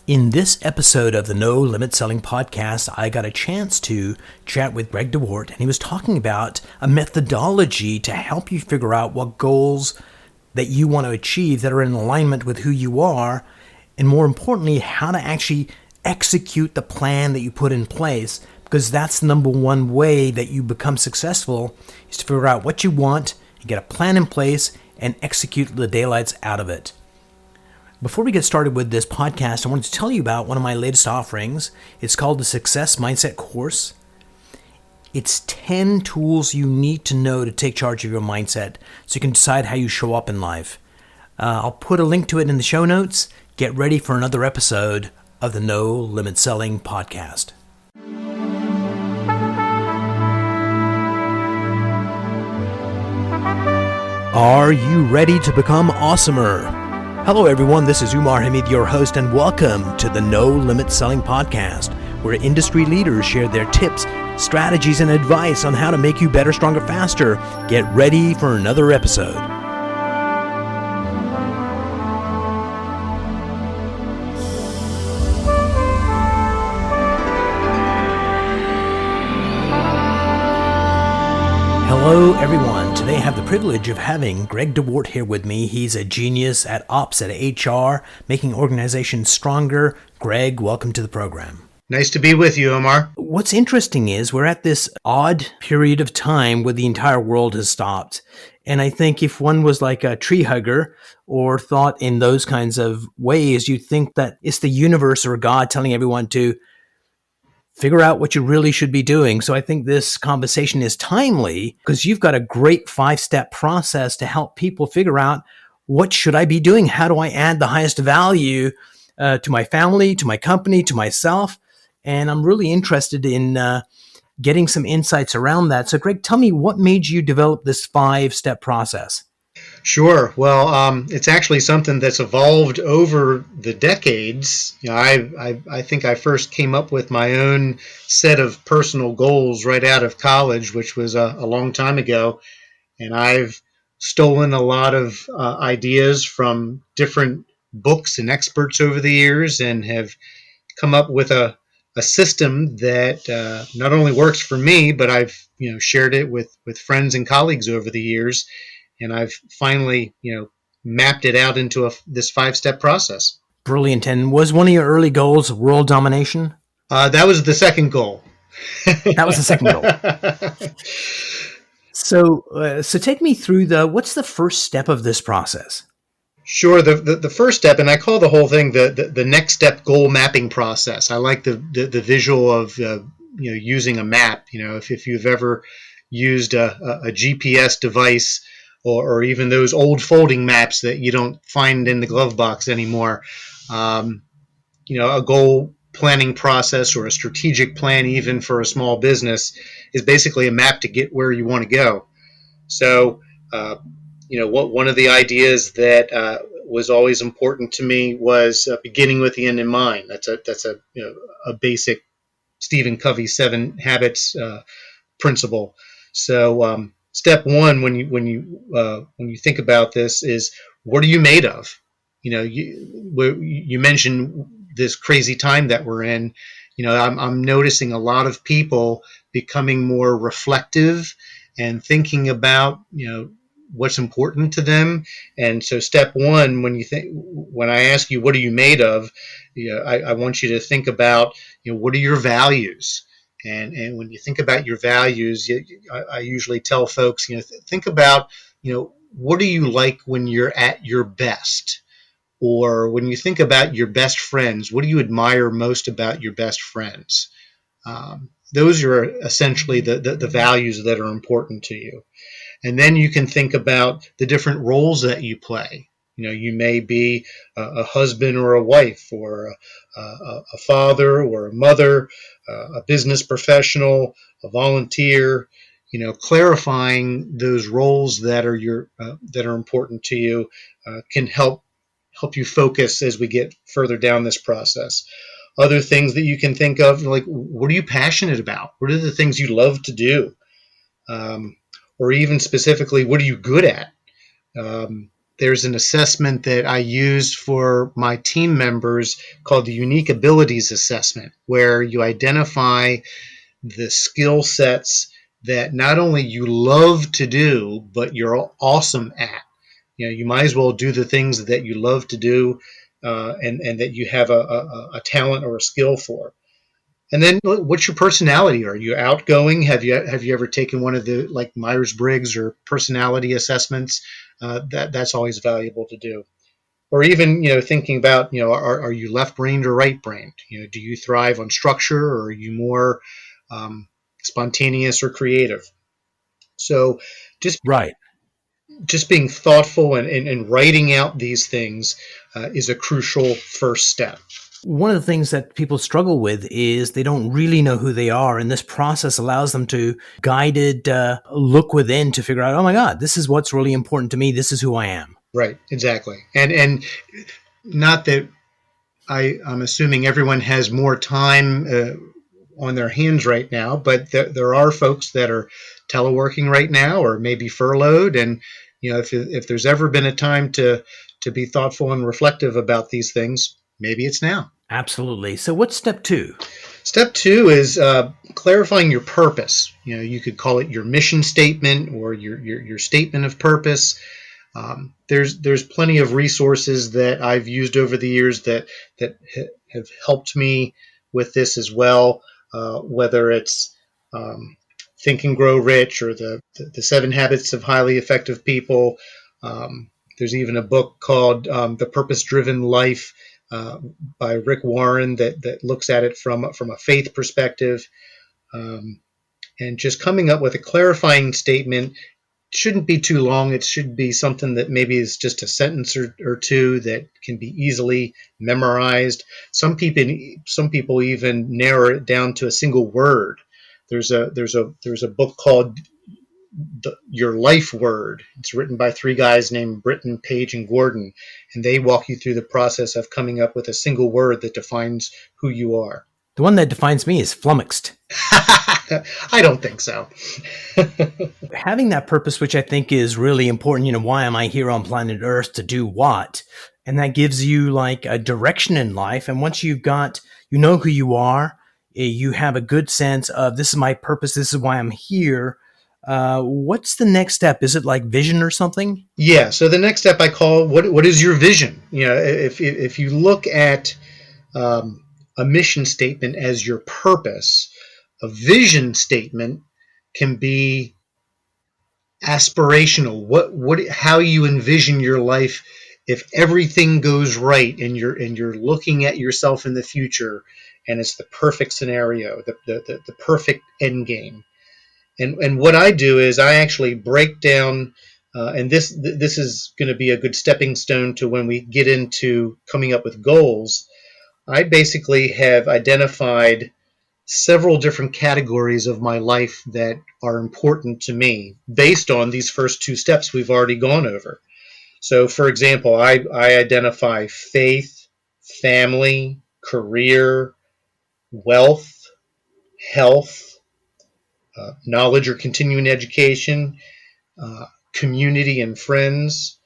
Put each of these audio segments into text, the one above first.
In this episode of the No Limit Selling podcast, I got a chance to chat with Greg Derwart, and he was talking about a methodology to help you figure out what goals that you want to achieve that are in alignment with who you are, and more importantly, how to actually execute the plan that you put in place, because that's the number one way that you become successful, is to figure out what you want, and get a plan in place, and execute the daylights out of it. Before we get started with this podcast, I wanted to tell you about one of my latest offerings. It's called the Success Mindset Course. It's 10 tools you need to know to take charge of your mindset so you can decide how you show up in life. I'll put a link to it in the show notes. Get ready for another episode of the No Limit Selling podcast. Are you ready to become awesomer? Hello everyone, this is Umar Hamid, your host, and welcome to the No Limit Selling podcast, where industry leaders share their tips, strategies, and advice on how to make you better, stronger, faster. Get ready for another episode. Hello everyone. Today I have the privilege of having Greg Derwart here with me. He's a genius at ops, at HR, making organizations stronger. Greg, welcome to the program. Nice to be with you, Omar. What's interesting is we're at this odd period of time where the entire world has stopped. And I think if one was like a tree hugger or thought in those kinds of ways, you'd think that it's the universe or God telling everyone to figure out what you really should be doing. So I think this conversation is timely because you've got a great 5-step process to help people figure out, what should I be doing? How do I add the highest value to my family, to my company, to myself? And I'm really interested in getting some insights around that. So Greg, tell me, what made you develop this 5-step process? Sure. Well, it's actually something that's evolved over the decades. You know, I think I first came up with my own set of personal goals right out of college, which was a long time ago. And I've stolen a lot of ideas from different books and experts over the years and have come up with a system that not only works for me, but I've shared it with friends and colleagues over the years. And I've finally, mapped it out into this 5-step process. Brilliant. And was one of your early goals world domination? That was the second goal. That was the second goal. So take me through what's the first step of this process? Sure. The first step, and I call the whole thing the next step goal mapping process. I like the visual of using a map. If you've ever used a GPS device, or even those old folding maps that you don't find in the glove box anymore. A goal planning process or a strategic plan, even for a small business, is basically a map to get where you want to go. So, one of the ideas that was always important to me was beginning with the end in mind. That's a basic Stephen Covey 7 Habits principle. So, step one, when you think about this, is what are you made of? You mentioned this crazy time that we're in. I'm noticing a lot of people becoming more reflective and thinking about what's important to them. And so, step one, when I ask you what are you made of, I want you to think about what are your values. And when you think about your values, I usually tell folks, think about, what do you like when you're at your best? Or when you think about your best friends, what do you admire most about your best friends? Those are essentially the values that are important to you. And then you can think about the different roles that you play. You may be a husband or a wife, or a father or a mother, a business professional, a volunteer. Clarifying those roles that are important to you can help you focus as we get further down this process. Other things that you can think of, like, what are you passionate about? What are the things you love to do? Or even specifically, what are you good at? there's an assessment that I use for my team members called the Unique Abilities Assessment, where you identify the skill sets that not only you love to do, but you're awesome at. You might as well do the things that you love to do, and that you have a talent or a skill for. And then, what's your personality? Are you outgoing? Have you ever taken one of the like Myers-Briggs or personality assessments? That's always valuable to do. Or even thinking about are you left-brained or right-brained? Do you thrive on structure, or are you more spontaneous or creative? So just Right. just being thoughtful and writing out these things is a crucial first step. One of the things that people struggle with is they don't really know who they are. And this process allows them to guided look within to figure out, oh my God, this is what's really important to me. This is who I am. Right, exactly. And not that I'm assuming everyone has more time on their hands right now, but there are folks that are teleworking right now, or maybe furloughed. And if there's ever been a time to be thoughtful and reflective about these things, maybe it's now. Absolutely. So what's step 2? Step 2 is clarifying your purpose. You could call it your mission statement or your statement of purpose. There's plenty of resources that I've used over the years that have helped me with this as well. Whether it's Think and Grow Rich or the 7 Habits of Highly Effective People. There's even a book called The Purpose Driven Life by Rick Warren that looks at it from a faith perspective. And just coming up with a clarifying statement shouldn't be too long. It should be something that maybe is just a sentence or two that can be easily memorized. Some people even narrow it down to a single word. There's a book called Your Life Word. It's written by 3 guys named Britton, Page, and Gordon, and they walk you through the process of coming up with a single word that defines who you are. The one that defines me is flummoxed. I don't think so. Having that purpose, which I think is really important, why am I here on planet Earth, to do what? And that gives you like a direction in life. And once you've got, who you are, you have a good sense of this is my purpose, this is why I'm here. What's the next step? Is it like vision or something? Yeah. So the next step I call what is your vision? If you look at a mission statement as your purpose, a vision statement can be aspirational. How you envision your life if everything goes right and you're looking at yourself in the future and it's the perfect scenario, the perfect end game. And what I do is I actually break down, and this is going to be a good stepping stone to when we get into coming up with goals. I basically have identified several different categories of my life that are important to me based on these first 2 steps we've already gone over. So, for example, I identify faith, family, career, wealth, health, knowledge or continuing education, community and friends.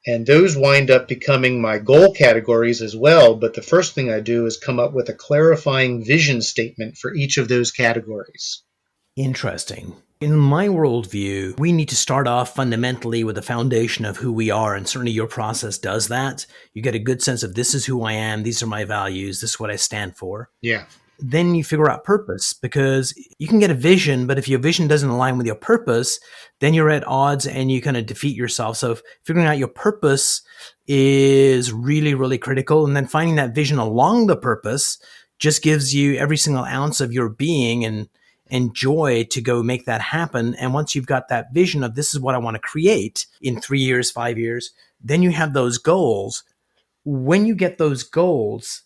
And those wind up becoming my goal categories as well. But the first thing I do is come up with a clarifying vision statement for each of those categories. Interesting. In my worldview, we need to start off fundamentally with a foundation of who we are, and certainly your process does that. You get a good sense of this is who I am, these are my values, this is what I stand for. Yeah. Then you figure out purpose, because you can get a vision, but if your vision doesn't align with your purpose, then you're at odds and you kind of defeat yourself. So figuring out your purpose is really, really critical. And then finding that vision along the purpose just gives you every single ounce of your being and joy to go make that happen. And once you've got that vision of this is what I want to create in 3 years, 5 years, then you have those goals. When you get those goals,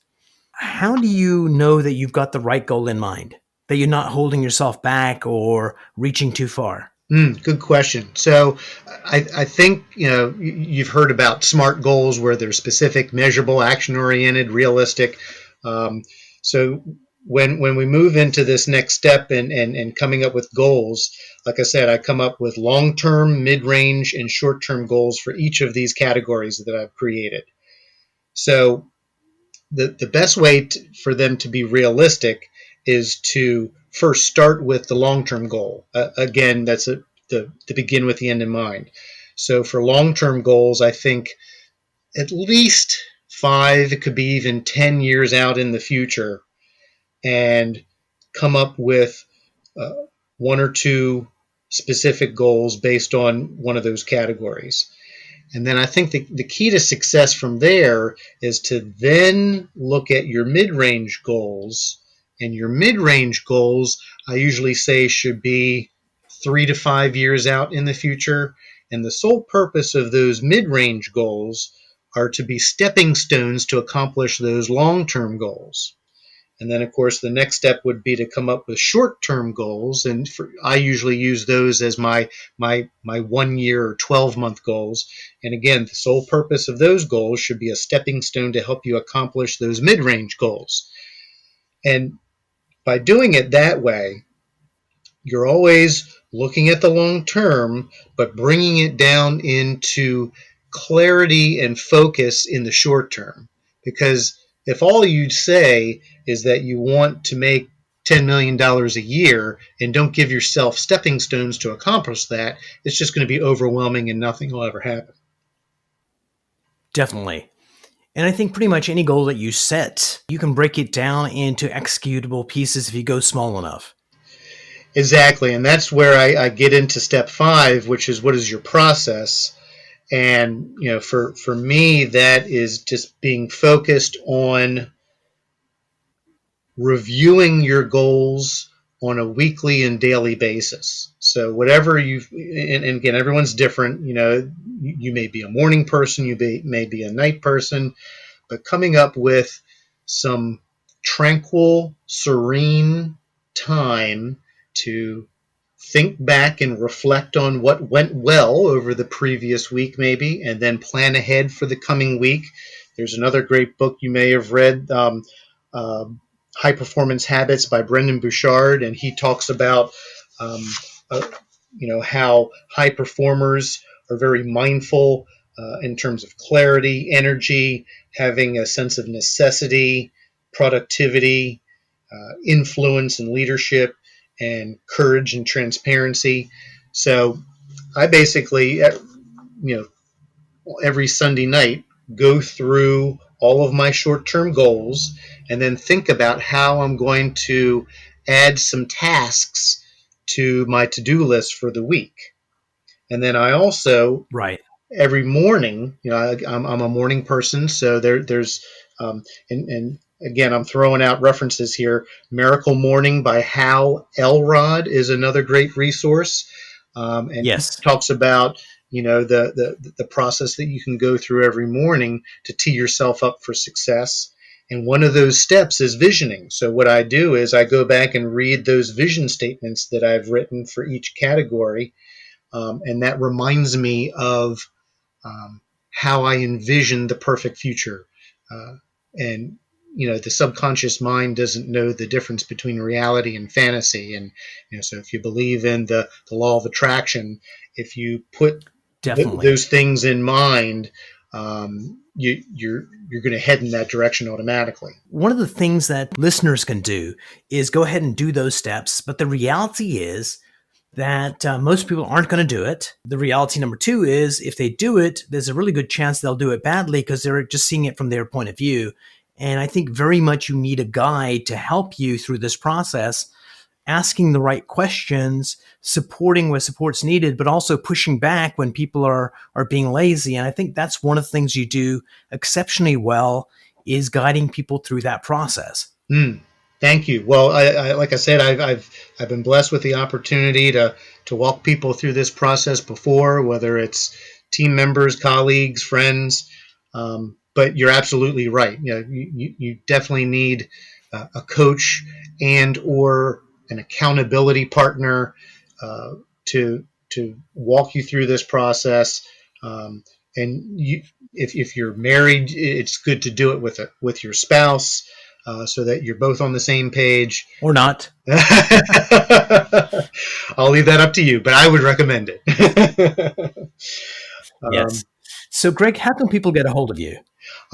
how do you know that you've got the right goal in mind, that you're not holding yourself back or reaching too far? Good question. So I think, you've heard about SMART goals where they're specific, measurable, action-oriented, realistic. So when we move into this next step and coming up with goals, like I said, I come up with long-term, mid-range, and short-term goals for each of these categories that I've created. So the best way for them to be realistic is to first start with the long-term goal. Again, that's to begin with the end in mind. So for long-term goals, I think at least 5, it could be even 10 years out in the future, and come up with uh, one or two specific goals based on one of those categories. And then I think the key to success from there is to then look at your mid-range goals. And your mid-range goals, I usually say, should be 3 to 5 years out in the future. And the sole purpose of those mid-range goals are to be stepping stones to accomplish those long-term goals. And then, of course, the next step would be to come up with short-term goals, and I usually use those as my 1 year or 12-month goals. And again, the sole purpose of those goals should be a stepping stone to help you accomplish those mid-range goals. And by doing it that way, you're always looking at the long term, but bringing it down into clarity and focus in the short term. Because if all you say is that you want to make $10 million a year and don't give yourself stepping stones to accomplish that, it's just going to be overwhelming and nothing will ever happen. Definitely. And I think pretty much any goal that you set, you can break it down into executable pieces if you go small enough. Exactly. And that's where I get into step 5, which is what is your process? And for me, that is just being focused on reviewing your goals on a weekly and daily basis. So whatever and again, everyone's different. You may be a morning person, you may be a night person, but coming up with some tranquil, serene time to think back and reflect on what went well over the previous week, maybe, and then plan ahead for the coming week. There's another great book you may have read, uh, High Performance Habits by Brendan Bouchard, and he talks about um, uh, how high performers are very mindful in terms of clarity, energy, having a sense of necessity, productivity, influence and leadership, and courage and transparency. So I basically, every Sunday night, go through all of my short-term goals and then think about how I'm going to add some tasks to my to-do list for the week. And then I also, Right. every morning, I'm a morning person, so there's and again, I'm throwing out references here. Miracle Morning by Hal Elrod is another great resource, and he Yes. talks about the process that you can go through every morning to tee yourself up for success. And one of those steps is visioning. So what I do is I go back and read those vision statements that I've written for each category, and that reminds me of how I envision the perfect future. And the subconscious mind doesn't know the difference between reality and fantasy. And so if you believe in the law of attraction, if you put Definitely. those things in mind, you're going to head in that direction automatically. One of the things that listeners can do is go ahead and do those steps. But the reality is that most people aren't going to do it. The reality number 2 is if they do it, there's a really good chance they'll do it badly because they're just seeing it from their point of view. And I think very much you need a guide to help you through this process, asking the right questions, supporting where support's needed, but also pushing back when people are being lazy. And I think that's one of the things you do exceptionally well is guiding people through that process. Thank you. Well, I like I said, I've been blessed with the opportunity to walk people through this process before, whether it's team members, colleagues, friends. But you're absolutely right. You definitely need a coach and or an accountability partner to walk you through this process. And if you're married, it's good to do it with your spouse. so that you're both on the same page. Or not. I'll leave that up to you, but I would recommend it. Yes. So, Greg, how can people get a hold of you?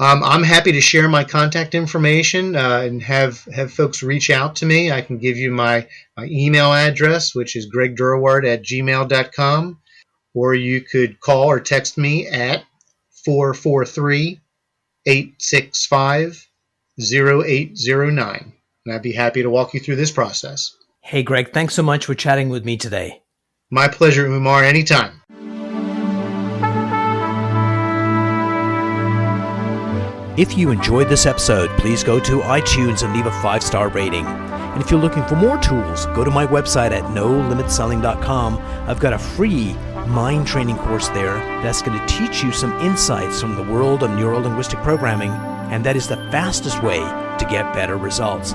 I'm happy to share my contact information and have folks reach out to me. I can give you my email address, which is gregderwart@gmail.com, or you could call or text me at 443-865-0809. And I'd be happy to walk you through this process. Hey, Greg, thanks so much for chatting with me today. My pleasure, Umar, anytime. If you enjoyed this episode, please go to iTunes and leave a 5-star rating. And if you're looking for more tools, go to my website at nolimitselling.com. I've got a free mind training course there that's going to teach you some insights from the world of neuro-linguistic programming, and that is the fastest way to get better results.